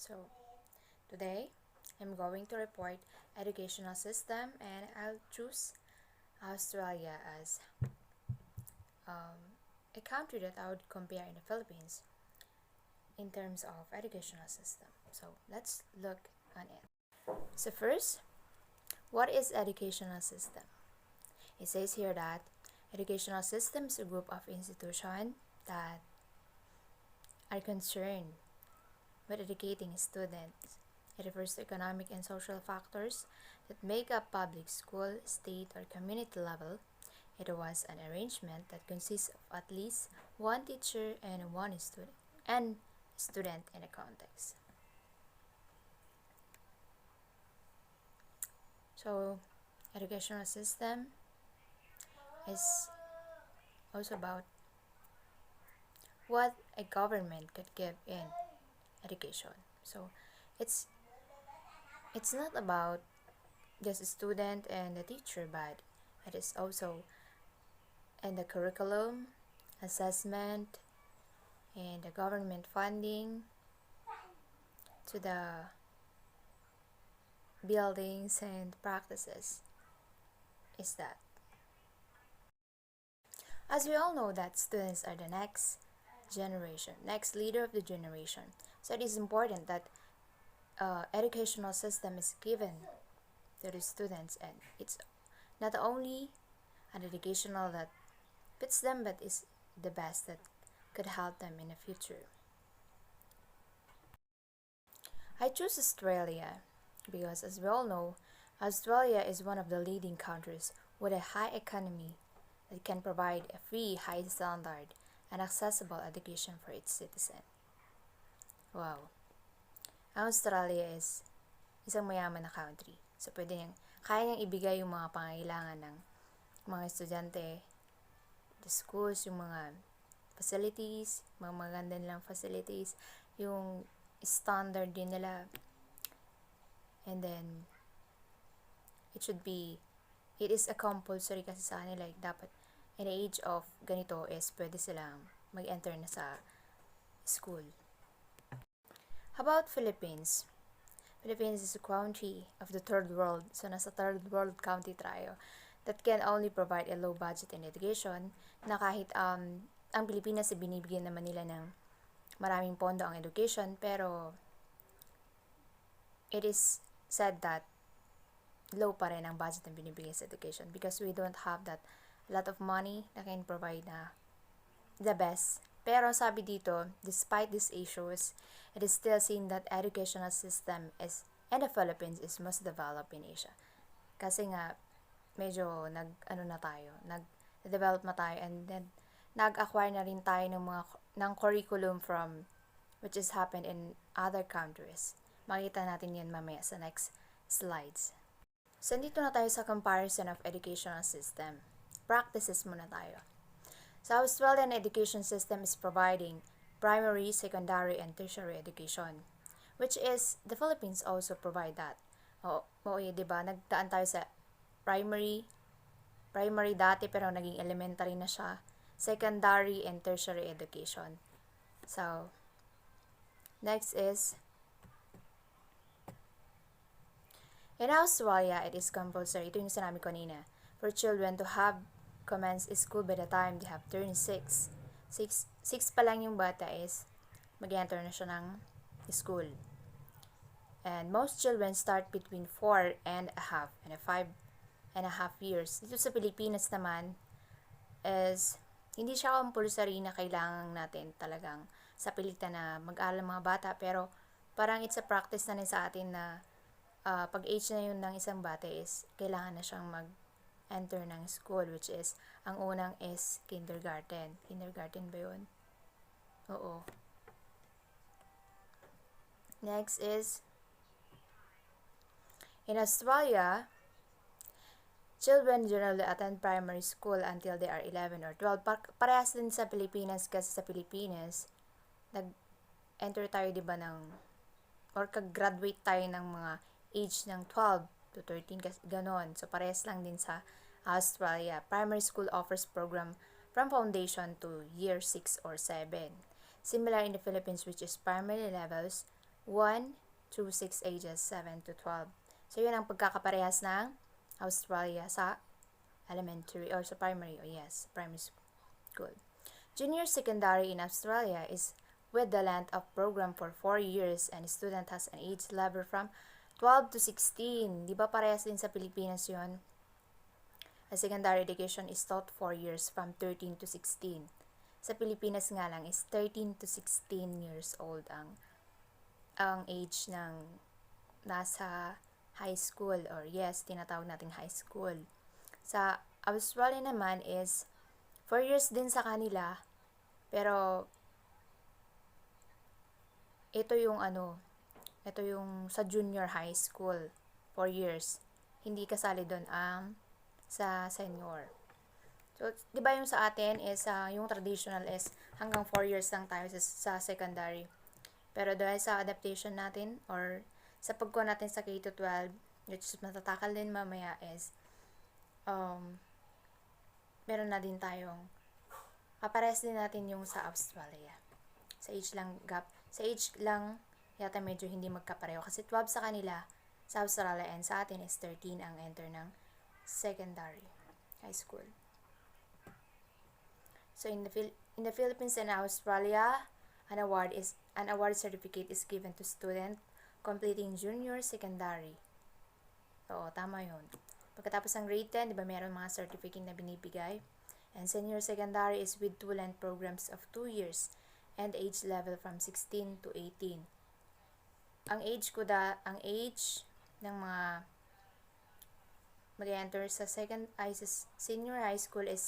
So today I'm going to report educational system and I'll choose Australia as a country that I would compare in the Philippines in terms of educational system. So let's look on it. So first, what is educational system? It says here that educational system is a group of institutions that are concerned with educating students. It refers to economic and social factors that make up public school, state, or community level. It was an arrangement that consists of at least one teacher and one student in a context. So, educational system is also about what a government could give in education. So, it's it's not about just a student and the teacher, but it is also in the curriculum, assessment, and the government funding to the buildings and practices is that. As we all know that students are the next generation, next leader of the generation. So it is important that educational system is given to the students, and it's not only an educational that fits them, but is the best that could help them in the future. I choose Australia because, as we all know, Australia is one of the leading countries with a high economy that can provide a free, high standard, and accessible education for its citizens. Wow! Ang Australia is isang mayaman na country. So, kaya niyang ibigay yung mga pangailangan ng mga estudyante, the schools, yung mga facilities, mga maganda nilang facilities, yung standard din nila. And then, it is a compulsory kasi sa kanila, like, dapat in the age of ganito is pwede silang mag-enter na sa school. How about Philippines? Philippines is a country of the third world, so nasa third world country tayo, that can only provide a low budget in education, na kahit ang Pilipinas ay binibigyan naman nila ng maraming pondo ang education, pero it is said that low pa rin ang budget na binibigay sa education because we don't have that lot of money na can provide na the best. Pero sabi dito, despite these issues, it is still seen that educational system is in the Philippines is most developed in Asia. Kasi nga, medyo nag-develop na tayo, and then nag-acquire na rin tayo ng curriculum from which is happened in other countries. Makita natin yan mamaya sa next slides. So, dito na tayo sa comparison of educational system. Practices muna tayo. So, Australian education system is providing primary, secondary, and tertiary education, which is, the Philippines also provide that. Diba? Nagdaan tayo sa primary dati, pero naging elementary na siya, secondary, and tertiary education. So, next is, in Australia, it is compulsory, ito yung sinabi ko kanina, for children to have commenced school by the time they have turned 6. 6 pa lang yung bata is mag-enter na siya ng school. And most children start between 4 and a half and 5 and a half years. Dito sa Pilipinas naman is hindi siya compulsory na kailangan natin talagang sa pilitan na mag-aral mga bata, pero parang it's a practice na rin sa atin na pag age na yun ng isang bata is kailangan na siyang mag-enter ng school, which is, ang unang is kindergarten. Kindergarten ba yun? Oo. Next is, in Australia, children generally attend primary school until they are 11 or 12. Parehas din sa Pilipinas, kasi sa Pilipinas, nag-enter tayo diba or kag-graduate tayo ng mga age ng 12 to 13, ganon. So, parehas lang din sa Australia. Primary school offers program from foundation to year 6 or 7. Similar in the Philippines, which is primary levels, 1 through 6 ages, 7 to 12. So, yun ang pagkakaparehas ng Australia sa elementary or sa primary, primary school. Junior secondary in Australia is with the length of program for 4 years and student has an age level from 12 to 16. Di ba parehas din sa Pilipinas yun? A secondary education is taught 4 years from 13 to 16. Sa Pilipinas nga lang is 13 to 16 years old ang age ng nasa high school or tinatawag nating high school. Sa Australia naman is 4 years din sa kanila, pero ito yung sa junior high school, 4 years. Hindi kasali doon ang sa senior. So, di ba yung sa atin is, yung traditional is hanggang 4 years lang tayo sa secondary. Pero dahil sa adaptation natin or sa pagkuha natin sa K-12, which is matatakal din mamaya is, meron na din tayong, kapares din natin yung sa Australia. Sa age lang yata medyo hindi magkapareho. Kasi 12 sa kanila, sa Australia, and sa atin is 13 ang enter ng secondary high school. So in the Philippines and Australia, an award certificate is given to student completing junior secondary. Oo, tama yun. Pagkatapos ng grade 10, di ba meron mga certificate na binibigay? And senior secondary is with 2 length programs of 2 years and age level from 16 to 18. Ang age ng mga mag-enter sa senior high school is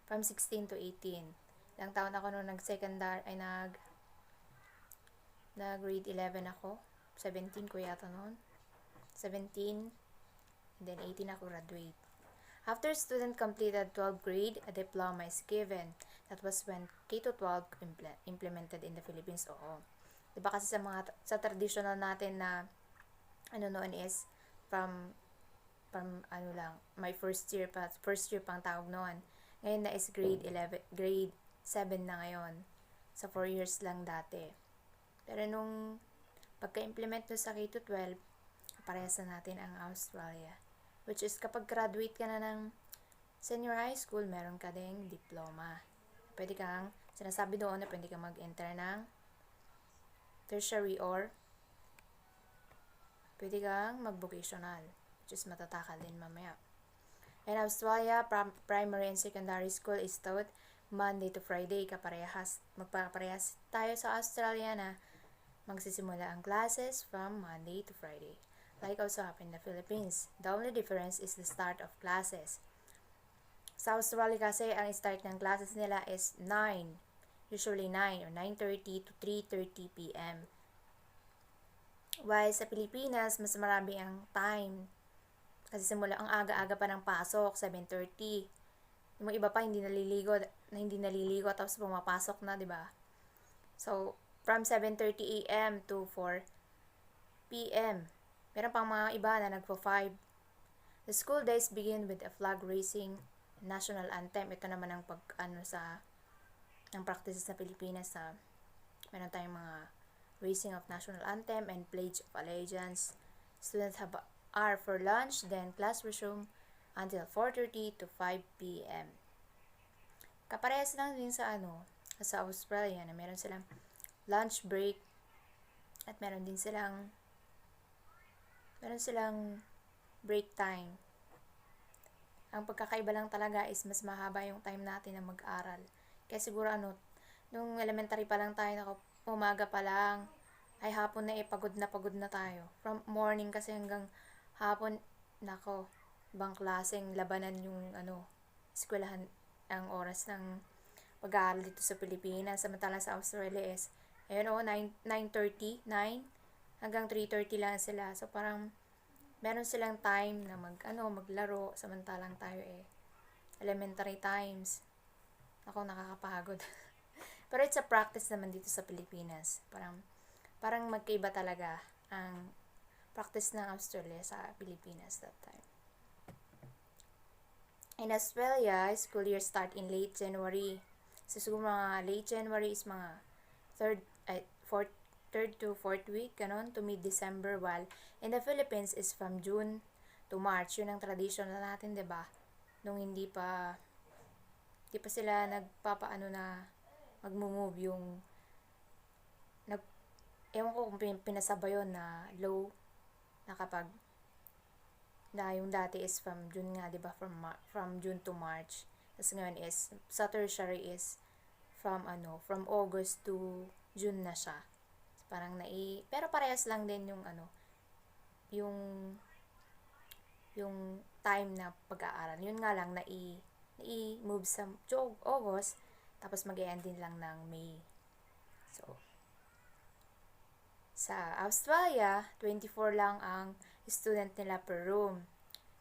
from 16 to 18. Ilang taon ako nung nag-grade 11 ako. 17 ko yata noon. 17, then 18 ako graduate. After student completed 12th grade, a diploma is given. That was when K-12 implemented in the Philippines. Oo. Diba kasi sa traditional natin na noon is from my first year pang tawag noon. Ngayon na is grade 7 na ngayon. Sa 4 years lang dati. Pero nung pagka-implement no sa K-12, parehas na natin ang Australia. Which is kapag graduate ka na ng senior high school, meron ka ding diploma. Pwede kang, sinasabi doon na pwede kang mag-enter ng tertiary or pwede kang mag-vocational, which is matatakal din mamaya. In Australia, primary and secondary school is taught Monday to Friday. Magpaparehas tayo sa Australia na magsisimula ang classes from Monday to Friday. Like also happened in the Philippines. The only difference is the start of classes. Sa Australia kasi, ang start ng classes nila is 9. Usually 9 or 9:30 to 3:30 p.m. While sa Pilipinas, mas marami ang time. Kasi simula ang aga-aga pa ng pasok, 7:30. Yung iba pa hindi naliligo tapos pumapasok na, 'di ba? So, from 7:30 a.m. to 4 p.m. Meron pang mga iba na nagpo-5. The school days begin with a flag raising, national anthem. Ito naman ang ng practices sa Pilipinas sa meron tayong mga raising of national anthem and pledge of allegiance. Students are for lunch, then class resume until 4:30 to 5 p.m. Kaparehas lang din sa Australia na meron silang lunch break at meron silang break time. Ang pagkakaiba lang talaga is mas mahaba yung time natin na mag-aral. Kaya siguro nung elementary pa lang tayo, umaga pa lang, ay hapon na pagod na tayo. From morning kasi hanggang hapon, ibang klaseng labanan yung eskwelahan ang oras ng pag-aaral dito sa Pilipinas. Samantala sa Australia is, 9:30, 9 hanggang 3:30 lang sila. So parang meron silang time na maglaro, samantalang tayo elementary times. Nakakapagod. Pero it's a practice naman dito sa Pilipinas. Parang magkaiba talaga ang practice ng Australia sa Pilipinas that time. In Australia, school year start in late January. So siguro mga late January is mga 4th third to fourth week, ganon, to mid-December, while in the Philippines is from June to March. Yun ang traditional natin, 'di ba? Nung hindi pa sila nagpapaano na magmo-move yung nag ewan ko kung pinasabay yun na low na kapag na yung dati is from June nga, 'di ba? From June to March. Tapos ngayon is sa tertiary is from August to June na siya. Parang pero parehas lang din yung yung yung time na pag-aaral. Yun nga lang nai-move sa August, tapos mag-e-end din lang ng May. So, sa Australia, 24 lang ang student nila per room.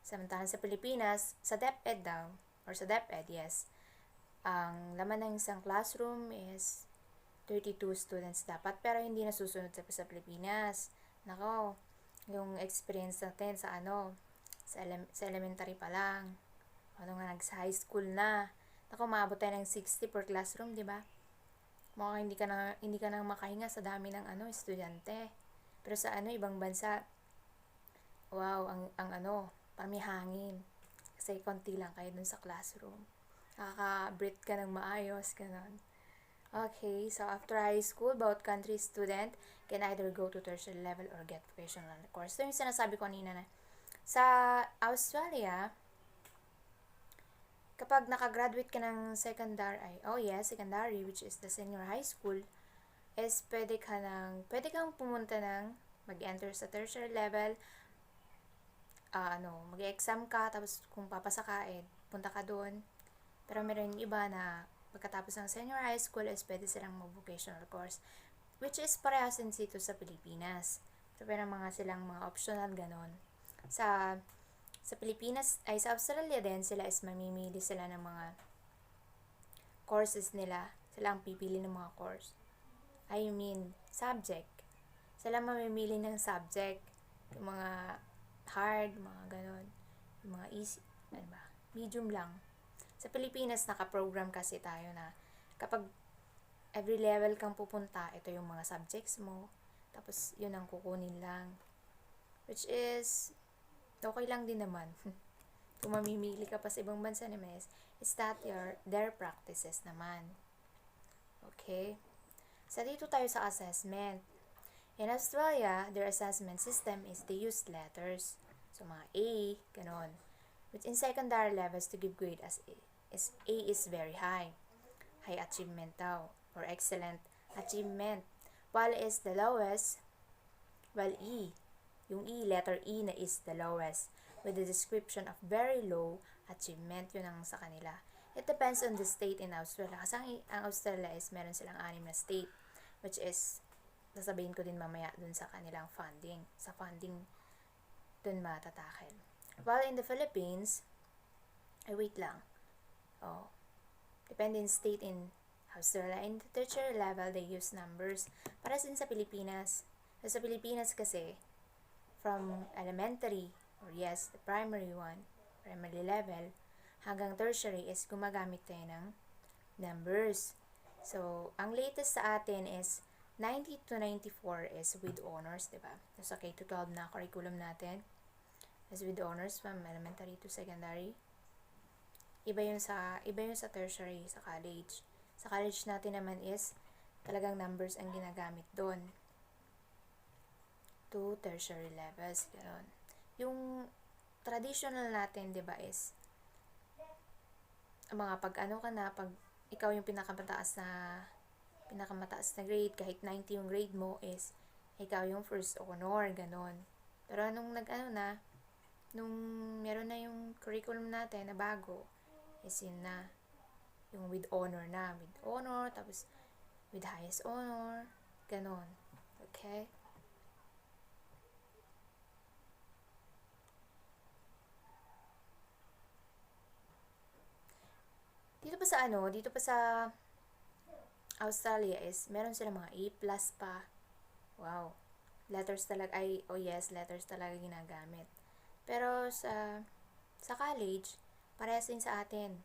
Samantalang sa Pilipinas, sa DepEd daw, or sa DepEd, yes, ang laman ng isang classroom is 32 students dapat, pero hindi nasusunod sa Pilipinas. Nako, yung experience natin sa sa elementary pa lang. Nga sa high school na. Nako, maabot tayo ng 60 per classroom, di ba? Mukhang hindi ka na makahinga sa dami ng estudyante. Pero sa ibang bansa, wow, parang may hangin. Kasi konti lang kayo dun sa classroom. Nakaka-breathe ka ng maayos, ganun. Okay, so after high school, both country student can either go to tertiary level or get vocational course. So yung sinasabi ko kanina na sa Australia, kapag nakagraduate ka ng secondary, which is the senior high school, is pwede kang pumunta ng mag-enter sa tertiary level, mag-exam ka, tapos kung papasa ka, punta ka doon. Pero meron yung iba na pagkatapos ng senior high school is pwede silang mag-vocational course, which is parehas din dito sa Pilipinas. So, pero silang mga optional ganon. Sa Pilipinas, sa Australia din, sila is mamimili sila ng mga courses nila. Sila ang pipili ng mga course. Subject. Sila mamimili ng subject. Yung mga hard, mga ganon. Yung mga easy, medium lang. Sa Pilipinas, naka-program kasi tayo na kapag every level kang pupunta, ito yung mga subjects mo. Tapos, yun ang kukunin lang. Which is, okay lang din naman. Kung mamimili ka pa sa ibang bansa naman is that their practices naman. Okay? So, dito tayo sa assessment. In Australia, their assessment system is they use letters. So, mga A, ganon. Which in secondary levels to give grade as A is very high. High achievement daw. Or excellent achievement. While is the lowest, E, yung letter E na is the lowest, with the description of very low achievement, yun ang sa kanila. It depends on the state in Australia. Kasi ang Australia is meron silang 6 na state, which is, sasabihin ko din mamaya dun sa kanilang funding. Sa funding, dun matatakil. While in the Philippines, wait lang. Depende in state in Australia. In the tertiary level, they use numbers. Para din sa Pilipinas. Sa Pilipinas kasi, from elementary, the primary level, hanggang tertiary is gumagamit tayo ng numbers. So, ang latest sa atin is 90 to 94 is with honors, diba? So, sa K-12 na curriculum natin is with honors from elementary to secondary. Iba yun sa tertiary, sa college. Sa college natin naman is talagang numbers ang ginagamit doon. To tertiary levels, gano'n. Yung traditional natin, 'di ba, is mga pag ikaw yung pinakamataas na grade, kahit 90 yung grade mo, is ikaw yung first honor, gano'n. Pero nung nung meron na yung curriculum natin na bago, is yun na, yung with honor, tapos with highest honor, ganon. Okay? Dito pa sa Australia is, meron sila mga A+ pa. Wow. Letters talaga ginagamit. Pero sa college, parehas din sa atin.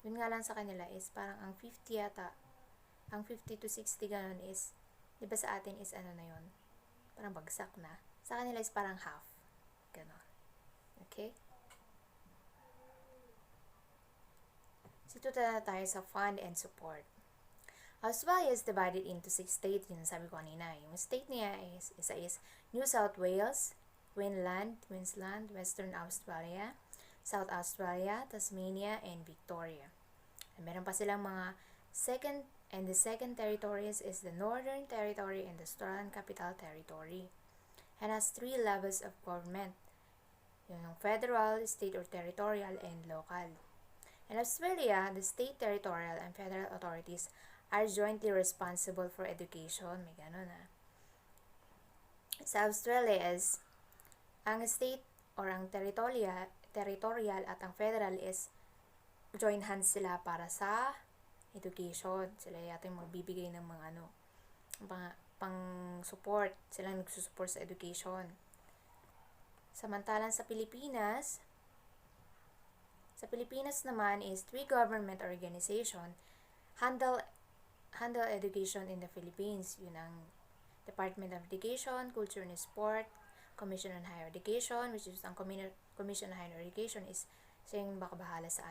Yun nga lang sa kanila is parang ang 50 yata, ang 50 to 60 ganun is Di ba sa atin is ano na yun? Parang bagsak na. Sa kanila is parang half. Ganon. Okay? Sito na tayo sa fund and support. Australia is divided into 6 states, yun sabi ko kanina. Yung state niya isa is New South Wales, Queensland, Western Australia, South Australia, Tasmania, and Victoria. And meron pa silang mga the second territories is the Northern Territory and the Australian Capital Territory. And has 3 levels of government. Yung federal, state or territorial, and local. In Australia, the state, territorial, and federal authorities are jointly responsible for education. May ganun Sa Australia is, ang state or ang territorial at ang federal is join hands sila para sa education. Sila yata yung magbibigay ng mga pang-support. Sila nagsusupport sa education. Samantalang sa Pilipinas naman is 3 government organization handle education in the Philippines. Yun ang Department of Education, Culture and Sport, Commission on Higher Education, which is ang Commission on Higher Education is siya yung bahala sa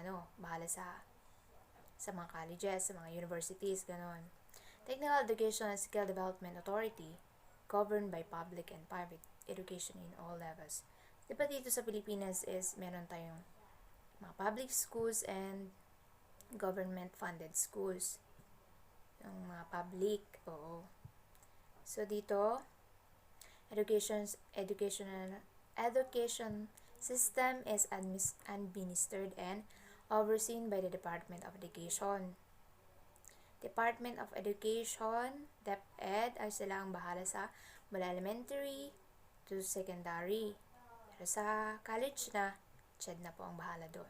mga colleges, sa mga universities, ganon. Technical Education and Skill Development Authority, governed by public and private education in all levels. Diba dito sa Pilipinas is meron tayong mga public schools and government-funded schools. Yung mga public, oo. So, dito, education system is administered and overseen by the Department of Education. Department of Education, DepEd, ay sila ang bahala sa mula elementary to secondary. Pero sa college na, CHED na po ang bahala doon.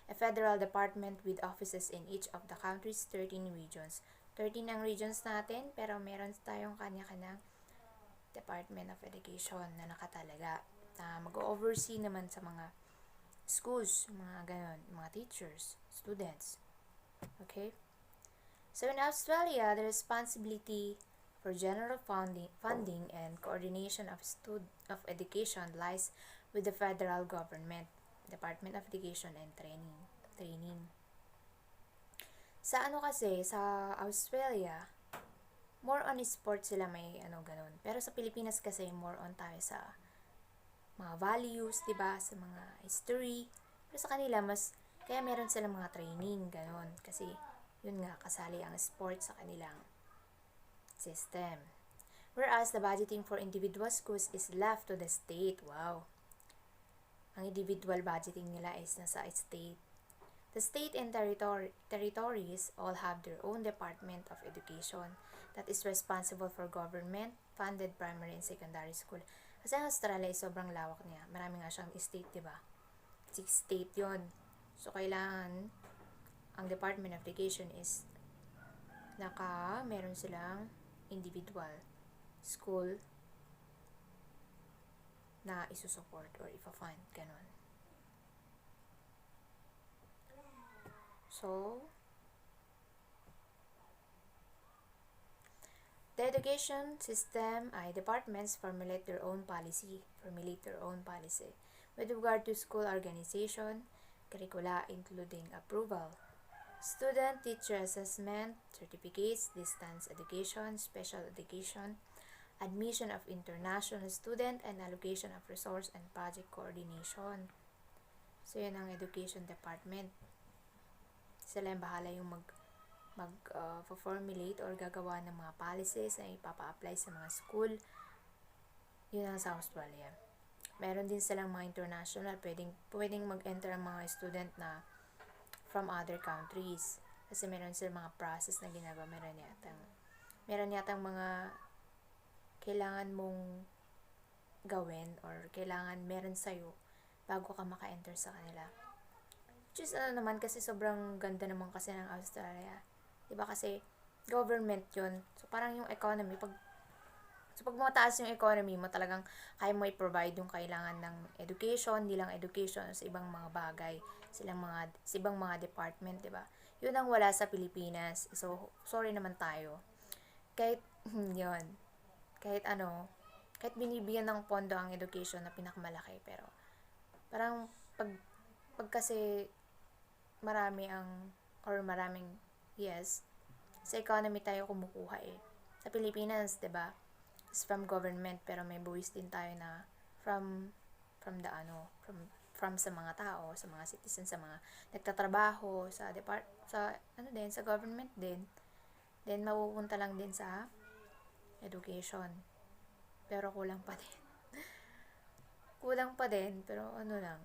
A federal department with offices in each of the country's 13 regions. 13 ang regions natin, pero meron tayong kanya-kanyang Department of Education na nakatalaga. Mag-oversee naman sa mga schools, mga ganon, mga teachers, students. Okay? So in Australia, the responsibility for general funding and coordination of education lies with the federal government, Department of Education and Training. Sa sa Australia, more on sports sila may ganun. Pero sa Pilipinas kasi more on tayo sa mga values, 'di ba? Sa mga history. Pero sa kanila kaya meron silang mga training, ganun. Kasi yun nga, kasali ang sports sa kanilang system. Whereas the budgeting for individual schools is left to the state. Wow. Ang individual budgeting nila is nasa state. The state and territories all have their own Department of Education that is responsible for government-funded primary and secondary school. Kasi ang Australia is sobrang lawak niya. Marami nga siyang state, diba? 6 state yon. So, kailangan ang Department of Education is meron silang individual school na isusupport or ipa-fund, ganun. So, the education system departments formulate their own policy with regard to school organization, curricula including approval, student teacher assessment, certificates, distance education, special education, admission of international student, and allocation of resource and project coordination. So, yun ang education department. Sila yung bahala yung formulate or gagawa ng mga policies na ipapa-apply sa mga school. Yun ang sa Australia. Meron din silang mga international, pwedeng mag-enter ang mga student na from other countries. Kasi meron silang mga process na ginagawa. Meron yatang mga kailangan mong gawin or kailangan meron sa'yo bago ka maka-enter sa kanila. Which is naman kasi sobrang ganda naman kasi ng Australia. Diba kasi government yun. So parang yung economy, pag mataas yung economy mo, talagang kaya mo i-provide yung kailangan ng education, hindi lang education, sa ibang mga bagay, sa ibang mga department, diba? Yun ang wala sa Pilipinas. So, sorry naman tayo. Kahit Yun. Kahit ano, kahit binibigyan ng pondo ang education na pinakamalaki, pero parang pag kasi marami ang, or maraming, yes, sa economy tayo kumukuha eh. Sa Pilipinas, 'di ba? It's from government, pero may buwis din tayo na from from the ano, from sa mga tao, sa mga citizens, sa mga nagtatrabaho sa ano din, sa government din. Then mapupunta lang din sa education. Pero kulang pa din. Kulang pa din, pero ano lang.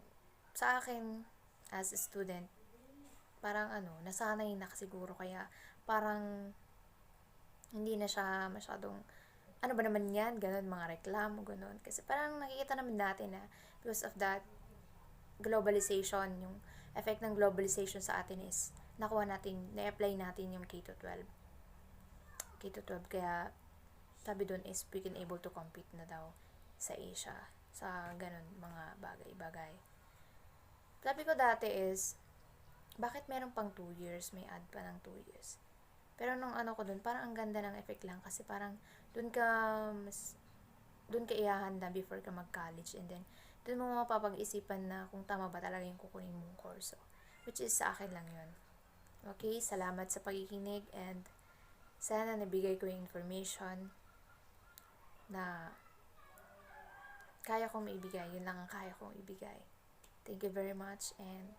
Sa akin as a student, parang ano, nasanay na siguro, kaya parang hindi na siya masyadong, ano ba naman yan, ganun, mga reklamo, ganun. Kasi parang nakikita naman natin na because of that globalization, yung effect ng globalization sa atin is nakuha natin, na-apply natin yung K-12. K-12, kaya sabi doon is we can able to compete na daw sa Asia, sa ganun mga bagay-bagay. Sabi ko dati is, bakit meron pang 2 years, may add pa ng 2 years. Pero nung ano ko dun, parang ang ganda ng effect lang kasi parang dun ka mas dun ka ihahanda before ka mag-college, and then dun mo mapapag-isipan na kung tama ba talaga yung kukunin mong kurso. Which is sa akin lang yun. Okay, salamat sa pakikinig, and sana nabigay ko yung information na kaya kong maibigay. Yun lang ang kaya kong ibigay. Thank you very much, and